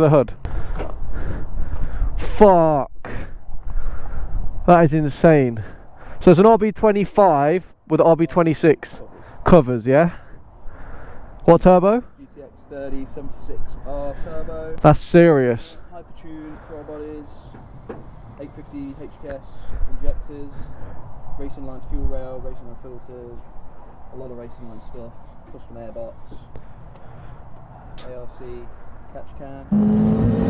the hood. Fuck. That is insane. So it's an RB25 with RB26 covers, yeah? What turbo? GTX 3076R turbo. That's serious. Hypertune throttle bodies, 850 HKS injectors, racing lines fuel rail, racing line filters, a lot of racing line stuff, custom airbox, ARC catch cam.